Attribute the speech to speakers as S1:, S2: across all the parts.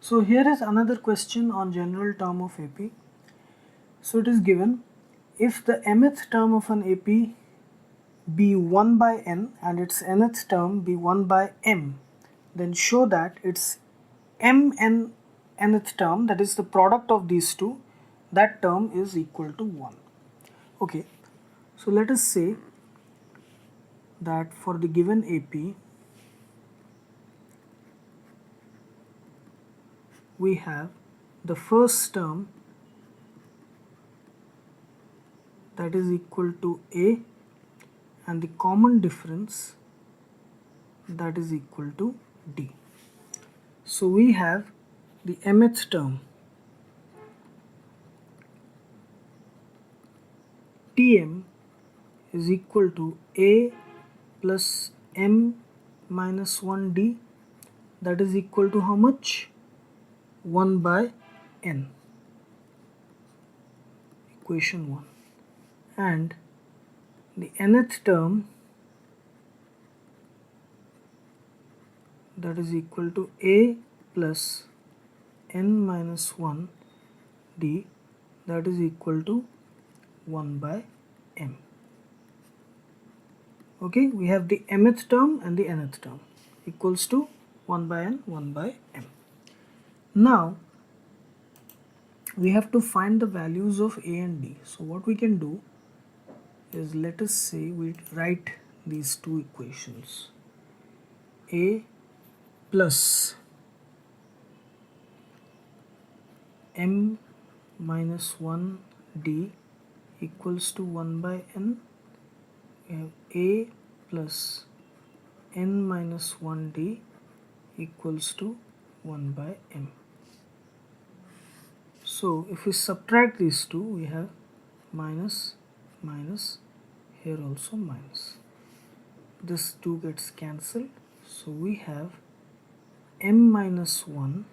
S1: So here is another question on general term of AP. So it is given, if the mth term of an AP be 1 by n and its nth term be 1 by m, then show that its mn nth term, that is the product of these two, that term is equal to 1. Okay, so let us say that for the given AP, we have the first term that is equal to A and the common difference that is equal to D. So we have the mth term Tm is equal to A plus m minus 1D, that is equal to how much? 1 by n, equation 1. And the nth term, that is equal to A plus n minus 1 D, that is equal to 1 by m. Okay, we have the mth term and the nth term equals to 1 by n, 1 by m. Now we have to find the values of A and D. So what we can do is, let us say we write these two equations. A plus m minus 1 D equals to 1 by n. We have A plus n minus 1 D equals to 1 by m. So if we subtract these two, we have minus, minus, here also minus. This 2 gets cancelled. So we have m minus 1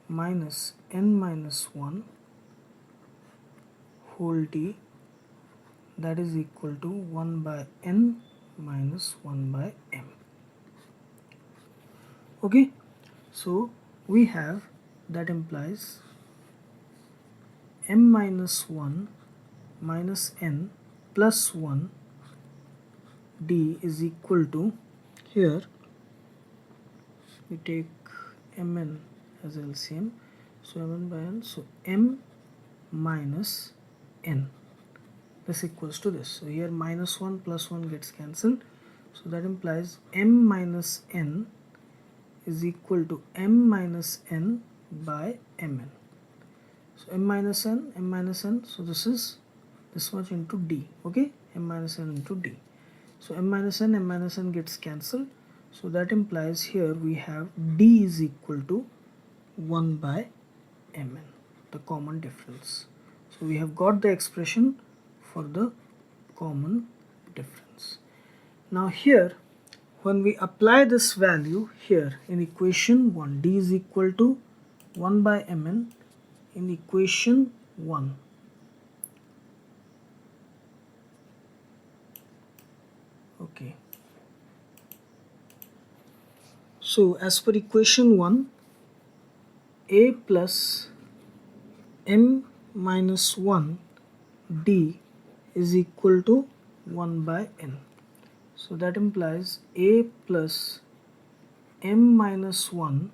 S1: minus n minus 1 whole D, that is equal to 1 by n minus 1 by m. Okay, so we have, that implies m minus 1 minus n plus 1 D is equal to, here we take mn as LCM, so mn by n, so m minus n, this equals to this. So here minus 1 plus 1 gets cancelled, so that implies m minus n is equal to m minus n by mn. So m minus n, so this is this much into D, okay, m minus n into D. So m minus n gets cancelled, so that implies here we have D is equal to 1 by mn, the common difference. So we have got the expression for the common difference. Now here, when we apply this value here in equation 1, D is equal to 1 by mn in equation 1. Okay. So as per equation 1, A plus m minus 1 D is equal to 1 by n. So that implies A plus m minus 1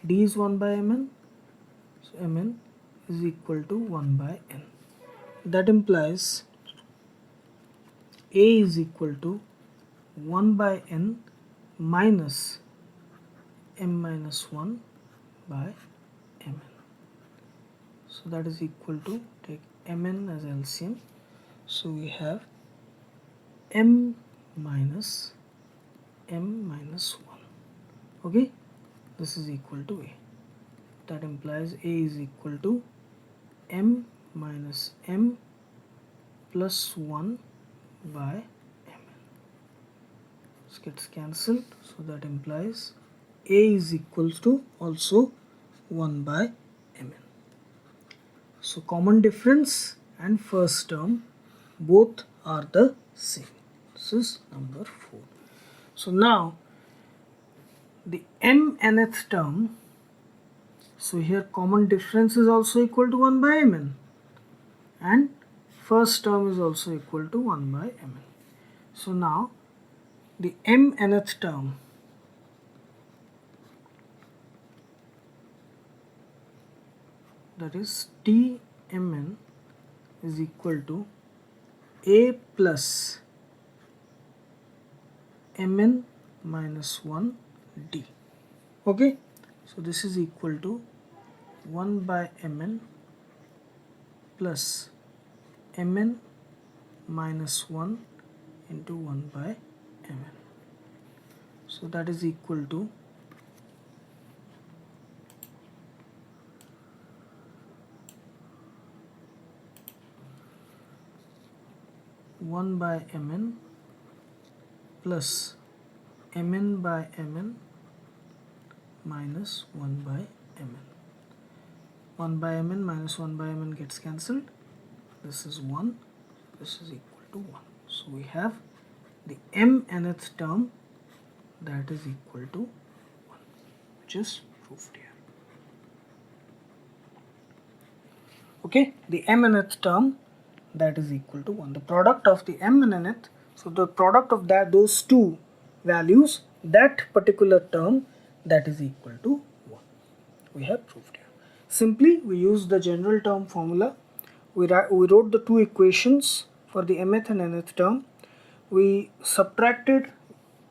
S1: D is 1 by mn, so mn is equal to 1 by n. That implies A is equal to 1 by n minus m minus 1 by mn. So that is equal to, take mn as LCM, so we have m minus 1. Okay, this is equal to A. That implies A is equal to m minus m plus 1 by mn. This gets cancelled, so that implies A is equal to also 1 by mn. So common difference and first term both are the same. This is number 4. So now the mnth term So here common difference is also equal to 1 by Mn, and first term is also equal to 1 by Mn. So now the mnth term, that is Tmn, is equal to A plus Mn minus 1 D. Okay, so this is equal to 1 by Mn plus Mn minus 1 into 1 by Mn. So that is equal to 1 by Mn plus Mn by Mn minus 1 by Mn. 1 by Mn minus 1 by Mn gets cancelled. This is 1. This is equal to 1. So we have the mnth term, that is equal to 1, which is proved here. Okay, the mnth term, that is equal to 1. The product of the m and nth, so the product of those two values, that particular term, that is equal to 1. We have proved here. Simply we use the general term formula. We wrote the two equations for the mth and nth term. We subtracted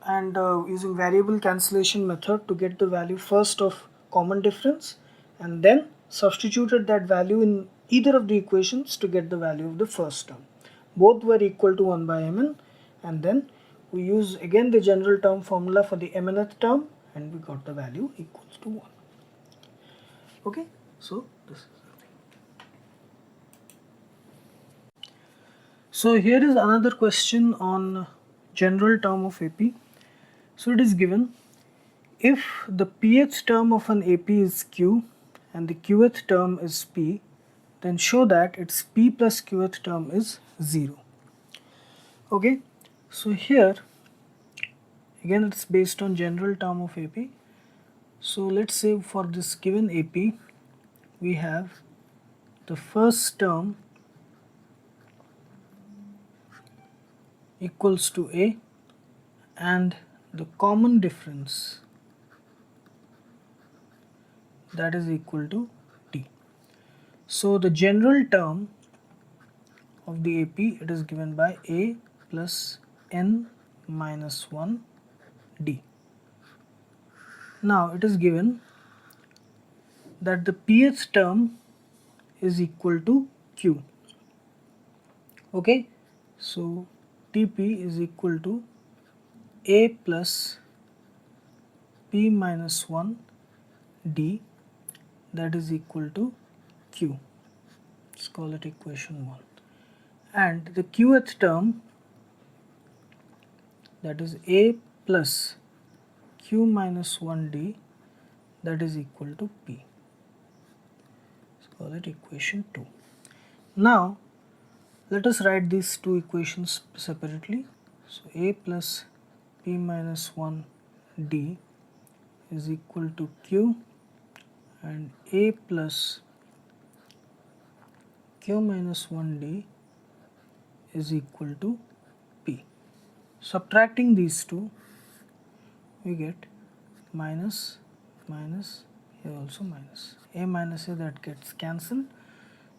S1: and using variable cancellation method to get the value first of common difference, and then substituted that value in either of the equations to get the value of the first term. Both were equal to 1 by Mn, and then we use again the general term formula for the mnth term, and we got the value equals to 1. Okay, so this is the thing. So here is another question on general term of AP. So it is given, if the pth term of an AP is Q and the qth term is P, then show that its P plus qth term is 0. Okay, so here again it's based on general term of AP. So let's say for this given AP, we have the first term equals to A and the common difference, that is equal to D. So the general term of the AP, it is given by A plus N minus 1 D. Now it is given that the pth term is equal to Q. Okay, so Tp is equal to A plus P minus 1 D, that is equal to Q. Let's call it equation 1. And the qth term, that is A plus Q minus 1 D, that is equal to P. Let's call it equation 2. Now let us write these two equations separately. So A plus P minus 1 D is equal to Q, and A plus Q minus 1 D is equal to P. Subtracting these two, we get minus, minus, here also minus. A minus A, that gets cancelled.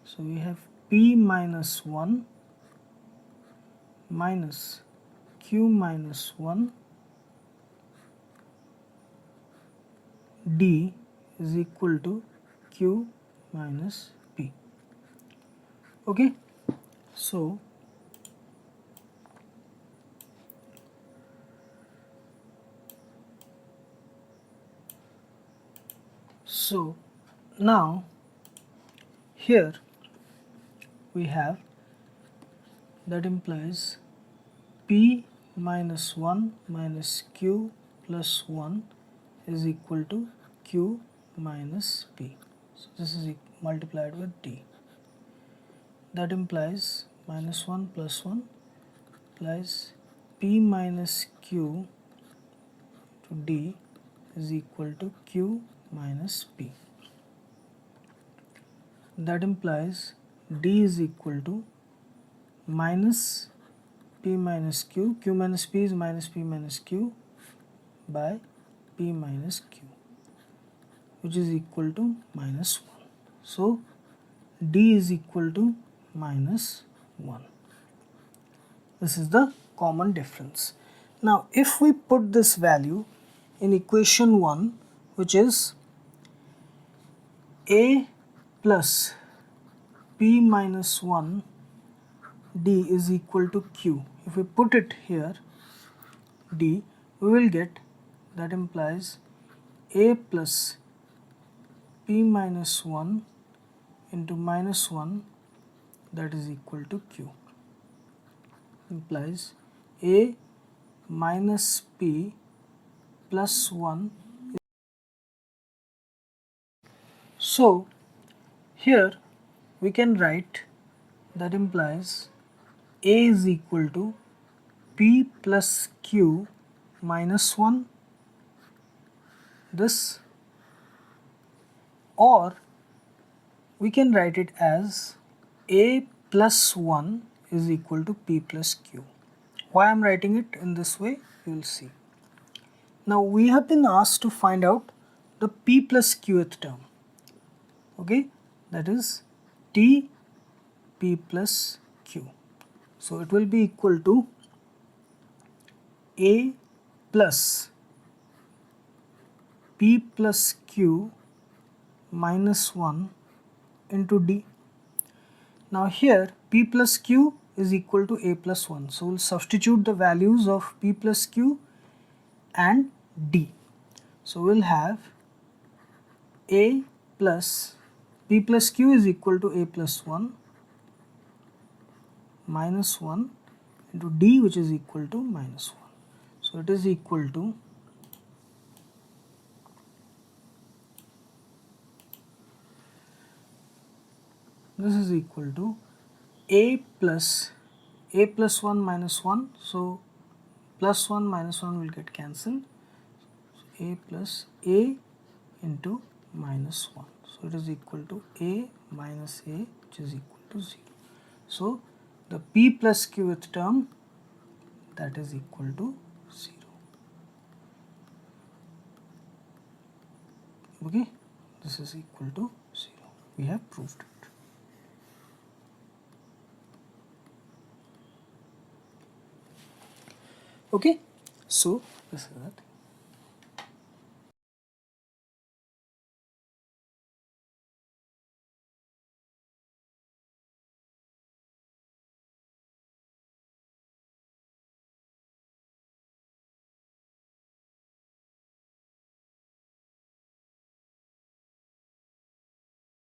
S1: So we have P minus 1 minus Q minus 1 D is equal to Q minus P. Okay, so now here we have, that implies P minus 1 minus Q plus 1 is equal to Q minus P. So this is multiplied with D. That implies minus 1 plus 1 implies P minus Q to D is equal to Q minus P. that implies D is equal to minus P minus Q, Q minus P is minus P minus Q by P minus Q, which is equal to minus 1. So D is equal to minus 1. This is the common difference. Now if we put this value in equation 1, which is A plus P minus 1 D is equal to Q. If we put it here, D, we will get, that implies A plus P minus 1 into minus 1, that is equal to Q. Implies A minus P plus 1. So here we can write, that implies A is equal to P plus Q minus 1, this, or we can write it as A plus 1 is equal to P plus Q. Why I am writing it in this way, you will see. Now we have been asked to find out the P plus Qth term. Okay, that is T P plus Q. So it will be equal to A plus P plus Q minus 1 into D. Now here P plus Q is equal to A plus 1. So we'll substitute the values of P plus Q and D. So we'll have A plus P plus Q is equal to A plus 1 minus 1 into D, which is equal to minus 1. So it is equal to this is equal to A plus 1 minus 1. So plus 1 minus 1 will get cancelled. So A plus A into minus 1. So it is equal to A minus A, which is equal to 0. So the P plus Qth term, that is equal to 0. Okay, this is equal to 0. We have proved it. Okay, so this is it.